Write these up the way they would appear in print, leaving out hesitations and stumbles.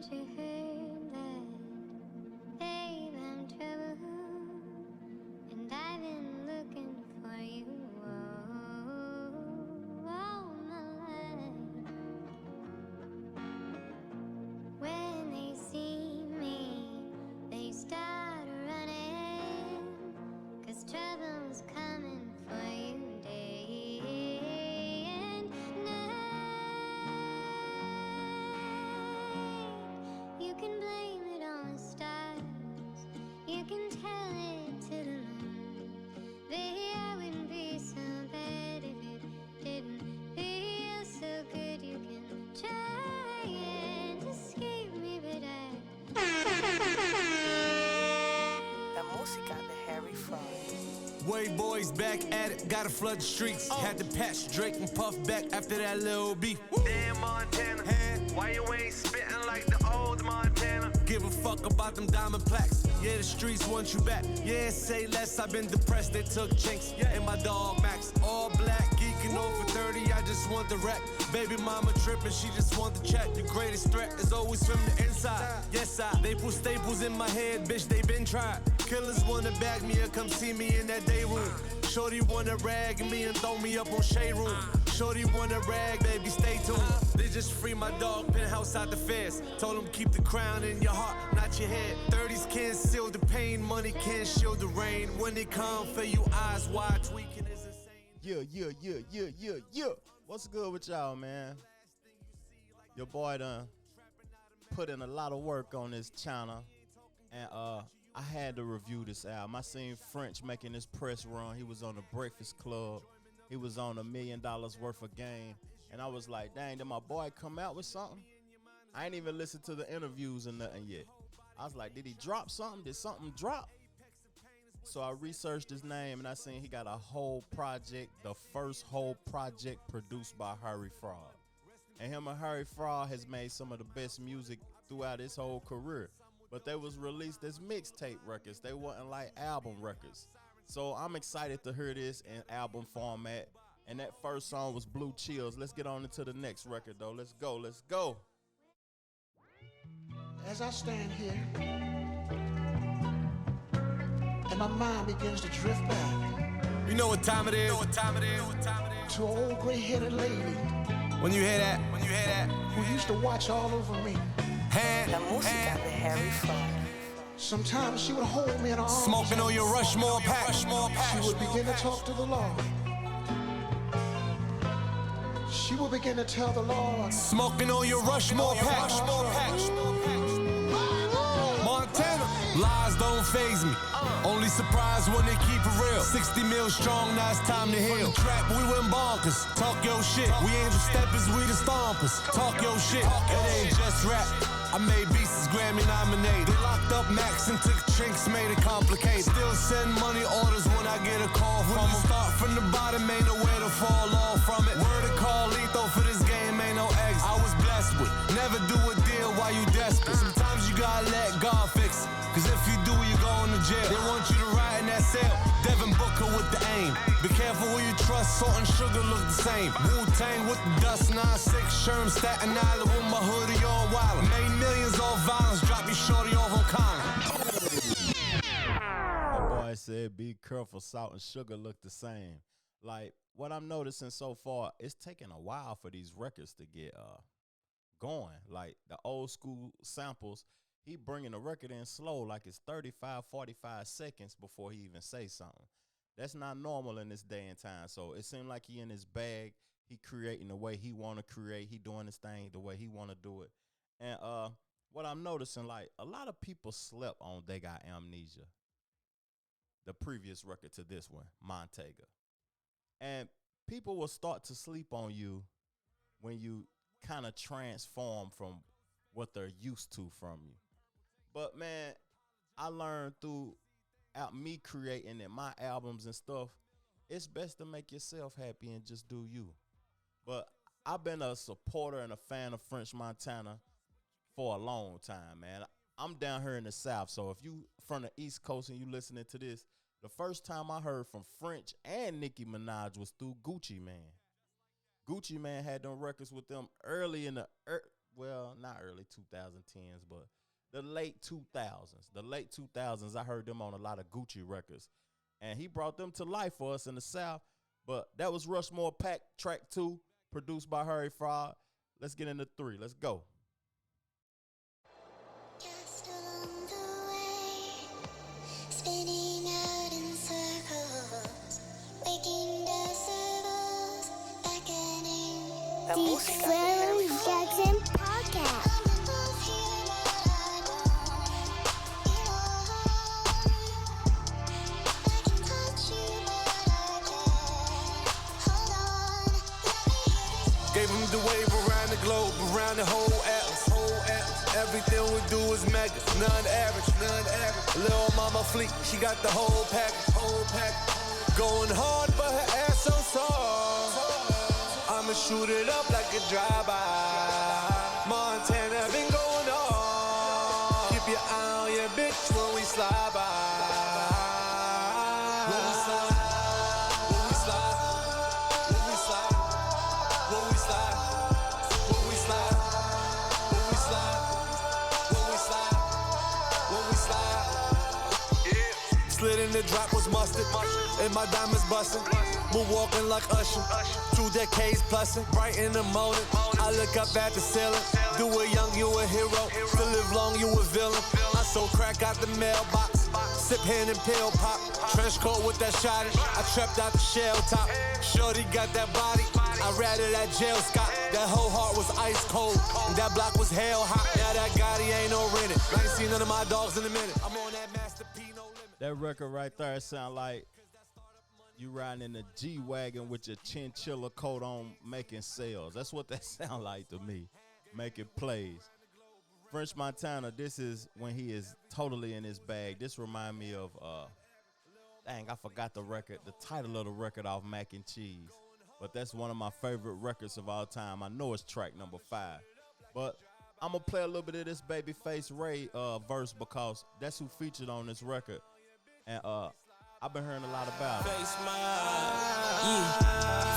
haven't you heard that? Babe, I'm trouble, and I've been looking for you all my life. When they see me, they start running, 'cause trouble's coming for you day and night. You can blame it on the stars, you can tell it to the moon. Baby, I wouldn't be so bad if it didn't feel so good. You can try and escape me, but La música de Harry Fraud. Wave boys back at it, gotta flood the streets. Had to patch Drake and Puff back after that little beef. Damn Montana, why you ain't spitting like the old Montana? Give a fuck about them diamond plaques. Yeah, the streets want you back. Yeah, say less, I've been depressed. They took Chinx and my dog Max. All black, geeking over 30, I just want the rap. Baby mama tripping, she just want the check. The greatest threat is always from the inside. Yes, they put staples in my head, bitch, they been tried. Killers wanna bag me or come see me in that day room. Shorty wanna rag me and throw me up on shade room. Shorty wanna rag, baby, stay tuned. They just free my dog, penthouse out the feds. Told him keep the crown in your heart, not your head. 30s can't seal the pain, money can't shield the rain. When they come for you, eyes wide, tweaking is insane. Yeah. What's good with y'all, man? Your boy done put in a lot of work on this channel, and I had to review this album. I seen French making this press run. He was on the Breakfast Club. He was on $1 million worth of game. And I was like, dang, did my boy come out with something? I ain't even listened to the interviews or nothing yet. I was like, did he drop something? Did something drop? So I researched his name and I seen he got a whole project, the first whole project produced by Harry Fraud. And him and Harry Fraud has made some of the best music throughout his whole career. But they was released as mixtape records. They wasn't like album records. So I'm excited to hear this in album format. And that first song was Blue Chills. Let's get on into the next record though. Let's go. As I stand here and my mind begins to drift back. You know what time it is. To an old gray-headed lady. When you hear that. Who used to watch all over me. La música de Harry Fraud. Sometimes she would hold me in her arms. Smoking on your Rushmore Pack. She would begin to talk to the Lord. She would begin to tell the Lord. Smoking on your Rushmore Pack. Montana. Lies don't faze me. Only surprised when they keep it real. 60 mil strong, now it's time to heal. Trap, we went bonkers. Talk your shit. We ain't the steppers, we the stompers. Talk your shit. It ain't just rap. I made beasts Grammy nominated. They locked up Max and took Chinx, made it complicated. Still send money orders when I get a call from them. Start from the bottom, ain't nowhere to fall off from it. Word to call lethal for this game, ain't no exit. I was blessed with. Never do a deal while you desperate. Sometimes you gotta let God fix it. Cause if you do, you going to jail. They want you to ride in that cell. Devin Booker with the aim. Be careful who you trust, salt and sugar look the same. Wu-Tang with the dust, 9-6, Sherm, Staten Island with my hoodie on wild. Made millions off violence, drop your shorty off on Collins. My boy said, be careful, salt and sugar look the same. Like, what I'm noticing so far, it's taking a while for these records to get going. Like, the old school samples, he bringing the record in slow, like it's 35, 45 seconds before he even say something. That's not normal in this day and time. So it seemed like he in his bag. He creating the way he want to create. He doing his thing the way he want to do it. And what I'm noticing, like, a lot of people slept on They Got Amnesia, the previous record to this one, Montega. And people will start to sleep on you when you kind of transform from what they're used to from you. But man, I learned throughout me creating in my albums and stuff, it's best to make yourself happy and just do you. But I've been a supporter and a fan of French Montana for a long time, man. I'm down here in the South, so if you from the East Coast and you listening to this, the first time I heard from French and Nicki Minaj was through Gucci Mane. Gucci Mane had them records with them early in the well, not early 2010s, but the late 2000s. The late 2000s, I heard them on a lot of Gucci records. And he brought them to life for us in the South. But that was Rushmore Pack, track 2, produced by Harry Fraud. Let's get into 3. Let's go. Just along the way, spinning out in circles, waking decibels, beckoning. La música de Harry Fraud. Jackson Podcast. Gave him the wave around the globe, around the whole atlas. Everything we do is mega, none average. Little mama fleet, she got the whole pack. Going hard, but her ass so soft. I'ma shoot it up like a drive-by. Montega been going on. Keep your eye on your bitch when we slide by. When we slide, when we slide, when we slide, when we slide, when we slide, when we slide, when we slide, when we slide. Yeah. Slid in the drop was mustard, and my diamonds bustin'. We're walking like Usher, 2 decades plussin'. Bright in the morning, I look up at the ceiling. Do it young, you a hero. To live long, you a villain. I sold crack out the mailbox, sip hand and pill pop. Trench coat with that shotty, I trapped out the shell top. Shorty got that body, I ratted that jail Scott. That whole heart was ice cold, and that block was hell hot. Now that Gotti ain't no rented. I ain't seen none of my dogs in a minute. I'm on that Master P, no limit. That record right there sound like you riding in the G-Wagon with your chinchilla coat on making sales. That's what that sound like to me, making plays. French Montana, this is when he is totally in his bag. This remind me of, dang, I forgot the record, the title of the record off Mac and Cheese. But that's one of my favorite records of all time. I know it's track number 5. But I'm going to play a little bit of this Babyface Ray verse because that's who featured on this record. And I've been hearing a lot about it. Face yeah.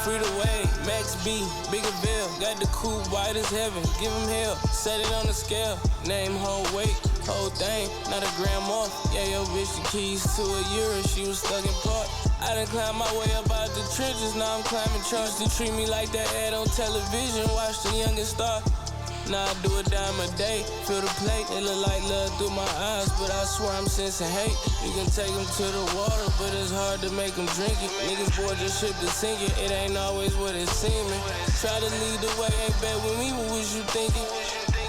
Free the way, Max B, bigger bill. Got the coupe white as heaven, give him hell. Set it on the scale, name, whole weight, whole thing, not a gram off. Yeah, yo, bitch, the keys to a euro, she was stuck in park. I done climbed my way up out the trenches, now I'm climbing trunks. They treat me like that ad on television, watch the youngest star. Now I do a dime a day, feel the plate, it look like love through my eyes, but I swear I'm sensing hate. You can take them to the water, but it's hard to make them drink it. Niggas board your ship to sink it, it ain't always what it seeming. Try to lead the way, ain't bad with me, what was you thinking?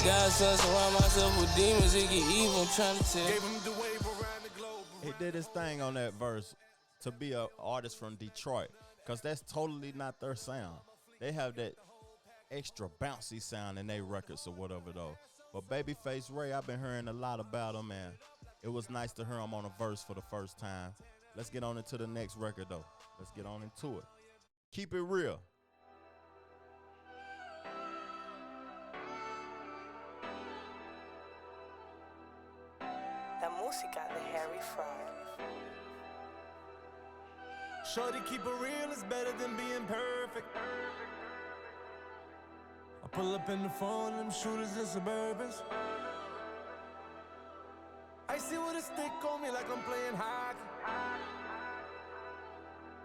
God, son, surround myself with demons, it get evil, I'm trying to tell. Gave him the wave around the globe. He did his thing on that verse to be an artist from Detroit, because that's totally not their sound. They have that extra bouncy sound in their records or whatever though. But Babyface Ray, I've been hearing a lot about him, and it was nice to hear him on a verse for the first time. Let's get on into the next record though. Let's get on into it. Keep it real. La música de Harry Fraud. Shorty, keep it real, it's better than being perfect. I pull up in the phone, them shooters in Suburbans. I see with a stick on me like I'm playing hockey.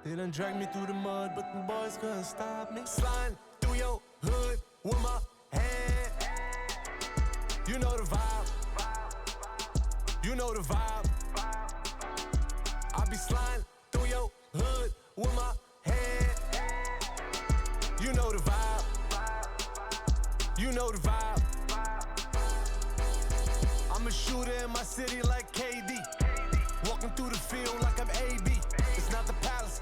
They done dragged me through the mud, but the boys couldn't stop me. Sliding through your hood with my hand. You know the vibe. You know the vibe. I be sliding through your hood with my hand. You know the vibe. You know the vibe. I'm a shooter in my city like KD. Walking through the field like I'm AB. It's not the palace,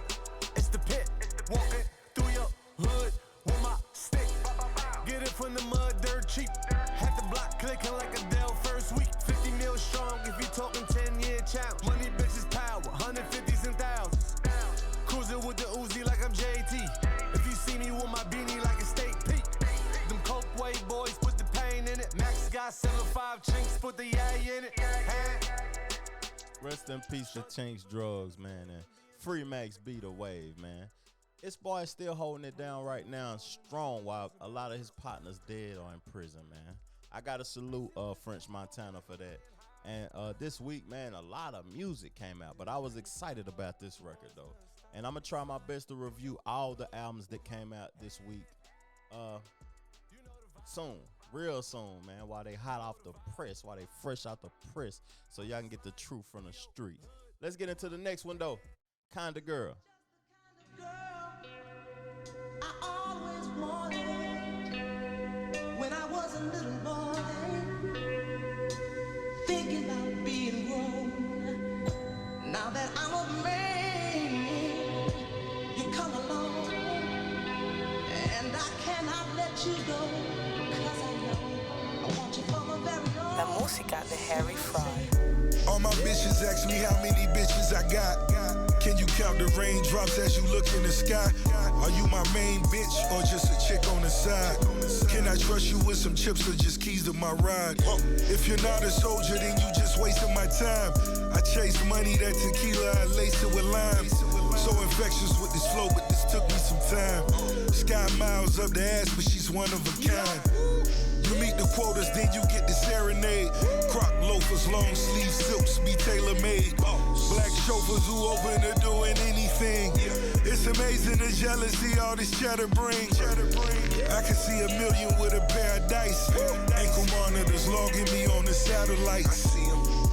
it's the pit. Walking through your hood with my stick. Get it from the mud, dirt cheap. Had the block clicking like Adele first week. 50 mil strong if you talking 10-year challenge. Money, bitches, power, 150s and thousands. Cruising with the Uzi like I'm JT. If you see me with my beanie like a state peak. Them coke weight boys put the pain in it. Max got 7.5 Chinx, put the yay in it. Rest in peace to Chinx drugs, man. And free Max beat the wave, man. This boy is still holding it down right now, strong, while a lot of his partners dead or in prison, man. I gotta salute French Montana for that. And this week, man, a lot of music came out, but I was excited about this record though. And I'm gonna try my best to review all the albums that came out this week. Soon, real soon, man, while they hot off the press, while they fresh out the press, so y'all can get the truth from the streets. Let's get into the next one though. Kinda Girl. I always wanted when I was a little boy, thinking about being grown. Now that I'm a man, you come along, and I cannot let you go, 'cause I know I want you for my very own. La música de Harry Fry. All my bitches ask me how many bitches I got. Can you count the raindrops as you look in the sky? Are you my main bitch or just a chick on the side? Can I trust you with some chips or just keys to my ride? If you're not a soldier, then you just wasting my time. I chase money, that tequila, I lace it with lime. So infectious with this flow, but this took me some time. Sky miles up the ass, but she's one of a kind. You meet the quotas, then you get the serenade. Croc loafers, long sleeve silks, be tailor-made. Black chauffeurs who open to doing anything. It's amazing the jealousy all this cheddar brings. I can see a million with a pair of dice. Ankle monitors logging me on the satellites.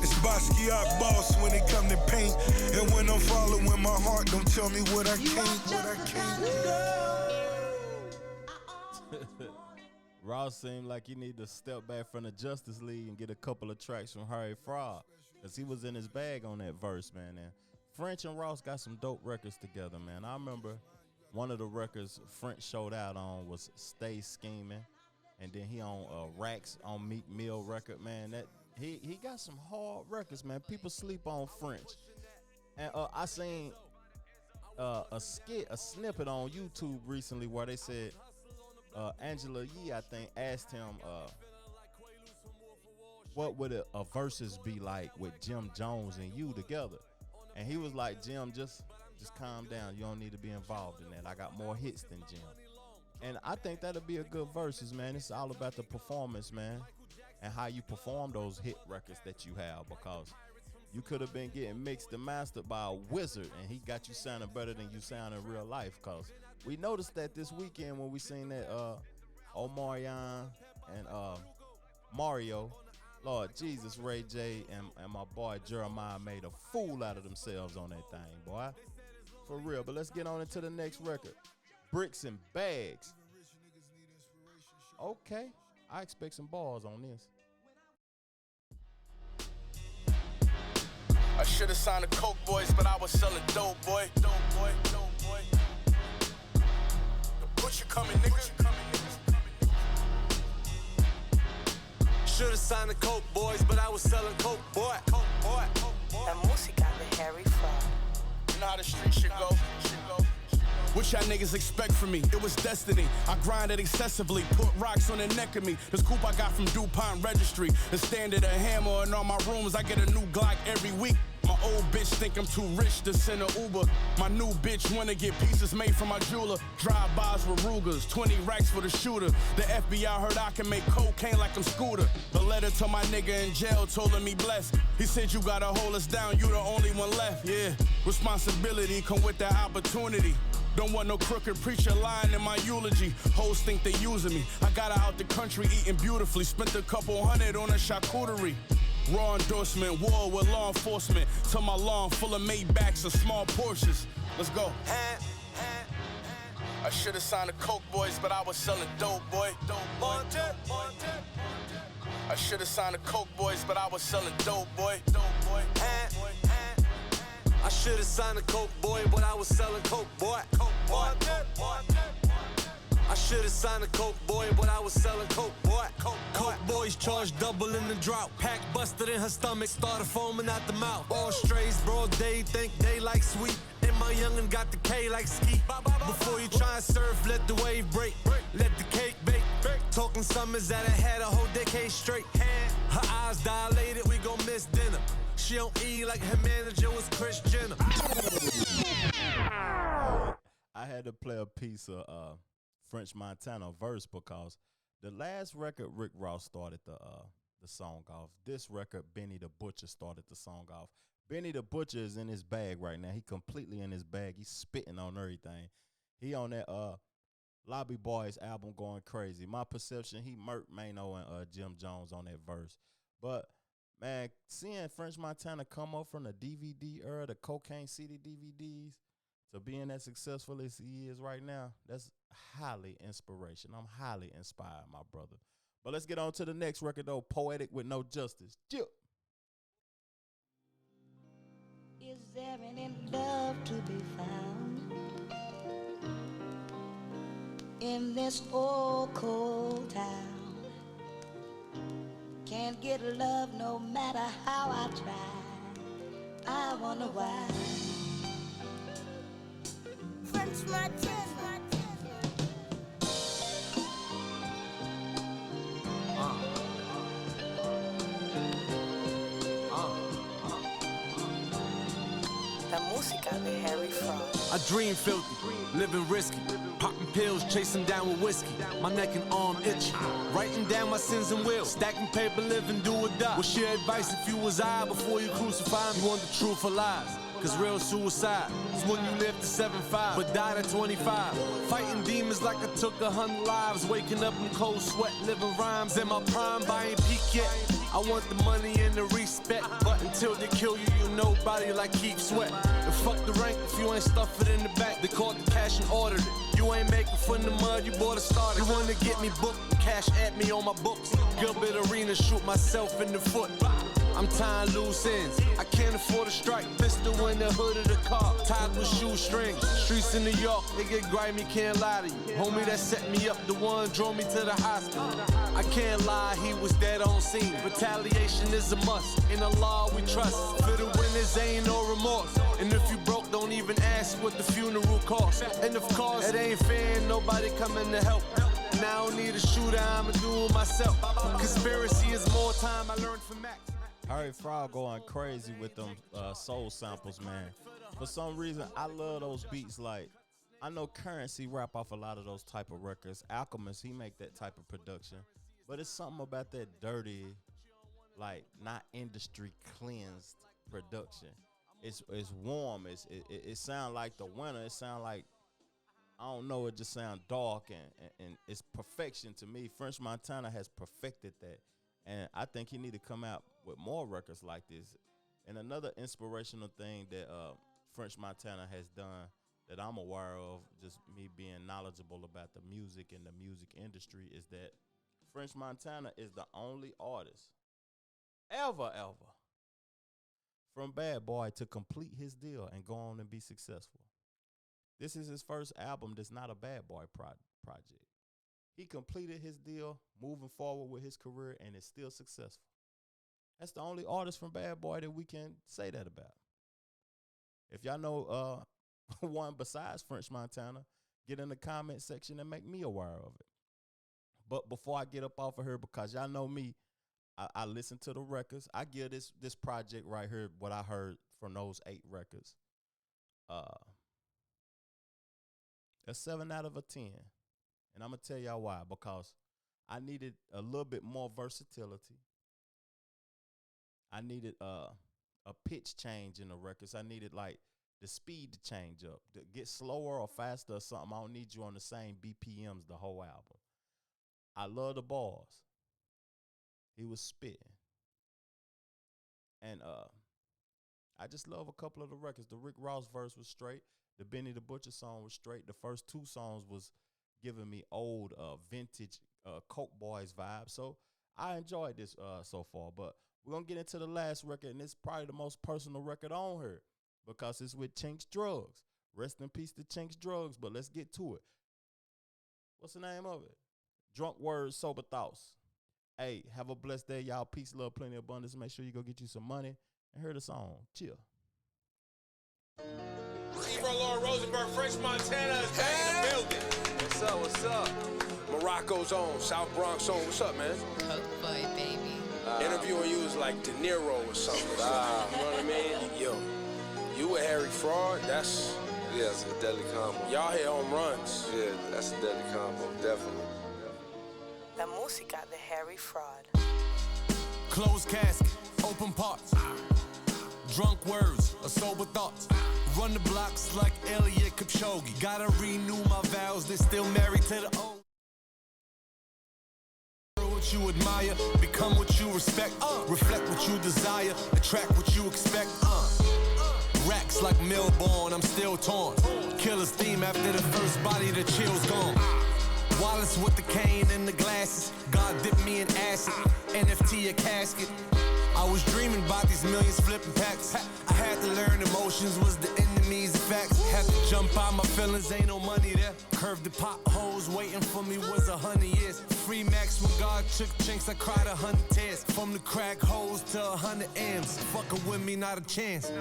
It's Basquiat boss when it come to paint. And when I'm following my heart, don't tell me what I can't. Ross seemed like he need to step back from the Justice League and get a couple of tracks from Harry Fraud, because he was in his bag on that verse, man. And French and Ross got some dope records together, man. I remember one of the records French showed out on was Stay Scheming, and then he on Racks on Meek Mill record, man. That he got some hard records, man. People sleep on French. And I seen a snippet on YouTube recently where they said Angela Yee, I think, asked him what would a versus be like with Jim Jones and you together, and he was like, Jim, just calm down, you don't need to be involved in that, I got more hits than Jim. And I think that'll be a good versus, man. It's all about the performance, man, and how you perform those hit records that you have, because you could have been getting mixed and mastered by a wizard and he got you sounding better than you sound in real life. Cause we noticed that this weekend when we seen that Omarion and Mario, Lord Jesus, Ray J and my boy Jeremiah made a fool out of themselves on that thing, boy. For real. But let's get on into the next record. Bricks and Bags. Okay, I expect some bars on this. I should have signed the Coke Boys, but I was selling dope, boy. Dope boy, dope boy. The butcher coming, nigga. Should have signed the Coke Boys, but I was selling Coke, boy. Coke boy, Coke boy. La música de Harry Fry. You know how the street shit go. What y'all niggas expect from me? It was destiny. I grinded excessively, put rocks on the neck of me. This coupe I got from DuPont Registry. The standard a hammer in all my rooms. I get a new Glock every week. My old bitch think I'm too rich to send a Uber. My new bitch wanna get pieces made from my jeweler. Drive-bys with Rugers, 20 racks for the shooter. The FBI heard I can make cocaine like I'm Scooter. The letter to my nigga in jail told him he blessed. He said you gotta hold us down, you the only one left, yeah. Responsibility come with that opportunity. Don't want no crooked preacher lying in my eulogy. Hoes think they using me. I got her out the country eating beautifully. Spent a couple hundred on a charcuterie. Raw endorsement, war with law enforcement. Till my lawn full of Maybachs and small Porsches. Let's go. I should have signed the Coke Boys, but I was selling dope, boy. Dope boy. I should have signed the Coke Boys, but I was selling dope, boy. Dope boy. I should have signed a Coke boy, but I was selling Coke, boy. Coke boy. I should have signed a Coke boy, but I was selling Coke, boy. Coke boys charged double in the drought. Pack busted in her stomach, started foaming out the mouth. All strays, broad day, think they like sweet. And my youngin' got the K like ski. Before you try and surf, let the wave break. Let the cake bake. Talking summers that I had a whole decade straight. Her eyes dilated, we gon' miss dinner. She don't eat like her manager was Kris Jenner. I had to play a piece of French Montana verse because the last record Rick Ross started the song off. This record, Benny the Butcher started the song off. Benny the Butcher is in his bag right now. He completely in his bag. He's spitting on everything. He on that Lobby Boys album going crazy. My perception, he murked Mano and Jim Jones on that verse. But, man, seeing French Montana come up from the DVD era, the cocaine CD DVDs, to being as successful as he is right now, that's highly inspiration. I'm highly inspired, my brother. But let's get on to the next record, though, Poetic with No Justice. Chill. Is there any love to be found in this old cold town? Can't get love no matter how I try. I wonder why. French Montana. La música de Harry Fraud. I dream filthy, living risky, popping pills, chasing down with whiskey. My neck and arm itchy, writing down my sins and will, stacking paper, living do or die. What's your advice if you was I before you crucify me? You want the truth or lies? Cause real suicide is when you live to 7-5 but died at 25. Fighting demons like I took 100 lives. Waking up in cold sweat, living rhymes in my prime, but I ain't peak yet. I want the money and the respect, but until they kill you, you nobody like Keith Sweat. And fuck the rank if you ain't stuff it in the back. They caught the cash and ordered it. You ain't making from the mud, you bought a starter. You wanna get me booked, cash at me on my books. Gilbert Arena, shoot myself in the foot. I'm tying loose ends, I can't afford a strike. Pistol in the hood of the car, tied with shoestrings. Streets in New York, they get grimy, can't lie to you. Homie that set me up, the one drove me to the hospital. I can't lie, he was dead on scene. Retaliation is a must, in the law we trust. For the winners ain't no remorse. And if you broke, don't even ask what the funeral cost. And of course, it ain't fair, nobody coming to help. And I don't need a shooter, I'ma do it myself. Conspiracy is more time I learned from Max. Harry Fraud going crazy with them soul samples, man. For some reason, I love those beats. Like, I know Currency rap off a lot of those type of records. Alchemist, he make that type of production. But it's something about that dirty, like, not industry cleansed production. It's warm. It sound like the winter. It sound like, I don't know, it just sound dark and it's perfection to me. French Montana has perfected that. And I think he need to come out with more records like this. And another inspirational thing that French Montana has done that I'm aware of, just me being knowledgeable about the music and the music industry, is that French Montana is the only artist ever from Bad Boy to complete his deal and go on and be successful. This is his first album that's not a Bad Boy project. He completed his deal, moving forward with his career, and is still successful. That's the only artist from Bad Boy that we can say that about. If y'all know one besides French Montana, get in the comment section and make me aware of it. But before I get up off of here, because y'all know me, I listen to the records. I give this project right here, what I heard from those 8 records, a 7 out of a 10. And I'm going to tell y'all why. Because I needed a little bit more versatility. I needed a pitch change in the records. I needed, like, the speed to change up. To get slower or faster or something, I don't need you on the same BPMs the whole album. I love the bars. He was spitting. And I just love a couple of the records. The Rick Ross verse was straight. The Benny the Butcher song was straight. The first 2 songs was giving me old vintage Coke Boys vibe. So I enjoyed this so far. But we're going to get into the last record, and it's probably the most personal record on here because it's with Chinx Drugs. Rest in peace to Chinx Drugs, but let's get to it. What's the name of it? Drunk Words, Sober Thoughts. Hey, have a blessed day, y'all. Peace, love, plenty of abundance. Make sure you go get you some money and hear the song. Chill. Ebro Lord Rosenberg, French Montana is back in the building. What's up, what's up? Morocco's on, South Bronx on. What's up, man? Coke boy, baby. Interviewing you is like De Niro or something. You know what I mean? Yo, you with Harry Fraud, that's Yeah, it's a deadly combo. Y'all hit home runs. Yeah, that's a deadly combo, definitely. La música de Harry Fraud. Closed casket, open parts. Drunk words, or sober thoughts. Run the blocks like Elliot Kipchoge. Gotta renew my vows, they're still married to the old. What you admire, become what you respect. Reflect what you desire, attract what you expect. Racks like Melbourne, I'm still torn. Killer's theme after the first body, the chill's gone. Wallace with the cane and the glasses. God dipped me in acid, NFT a casket. I was dreaming about these millions flipping packs. I had to learn emotions was the enemy's effects. Had to jump out my feelings, ain't no money there. Curved the potholes, waiting for me was 100 years. Free max when God took Chinx, I cried 100 tears. From the crack holes to 100 M's. Fucking with me, not a chance.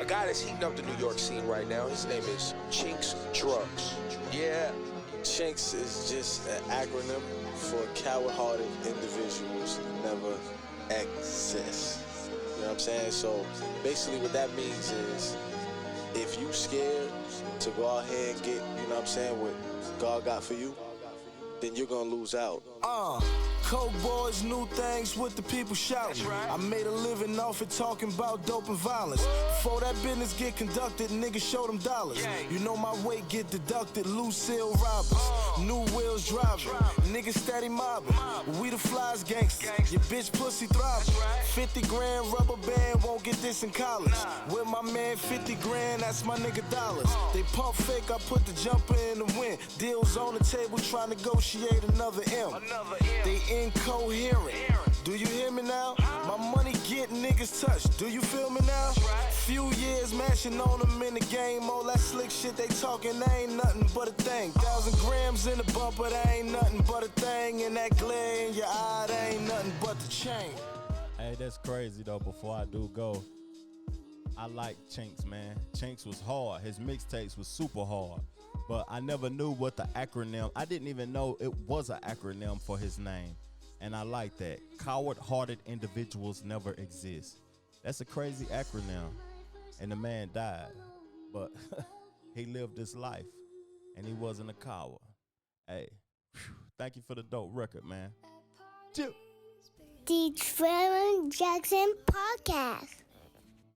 A guy that's heating up the New York scene right now, his name is Chinx Drugs. Yeah, Chinx is just an acronym for coward-hearted individuals who never exist. You know what I'm saying? So basically what that means is if you scared to go out here and get, you know what I'm saying, what God got for you, then you're gonna lose out. Coke boys, new things with the people shouting. I made a living off it talking about dope and violence. Before that business get conducted, niggas show them dollars. You know my weight get deducted, Lucille robbers. New wheels driving, niggas steady mobbing. We the flies gangsters, your bitch pussy throbbing. 50 grand rubber band, won't get this in college. With my man 50 grand, that's my nigga dollars. They pump fake, I put the jumper in the wind. Deals on the table, try to negotiate another M. They incoherent. Do you hear me now? My money get niggas touched. Do you feel me now? Few years mashing on them in the game. All that slick shit they talking, that ain't nothing but a thing. 1,000 grams in the bumper, that ain't nothing but a thing. And that glare in your eye, that ain't nothing but the chain. Hey, that's crazy though. Before I do go, I like Chinx, man. Chinx was hard. His mixtapes was super hard. But I never knew what the acronym, I didn't even know it was an acronym for his name. And I like that. Coward-hearted individuals never exist. That's a crazy acronym. And the man died. But he lived his life. And he wasn't a coward. Hey, thank you for the dope record, man. The Trevor Jackson Podcast.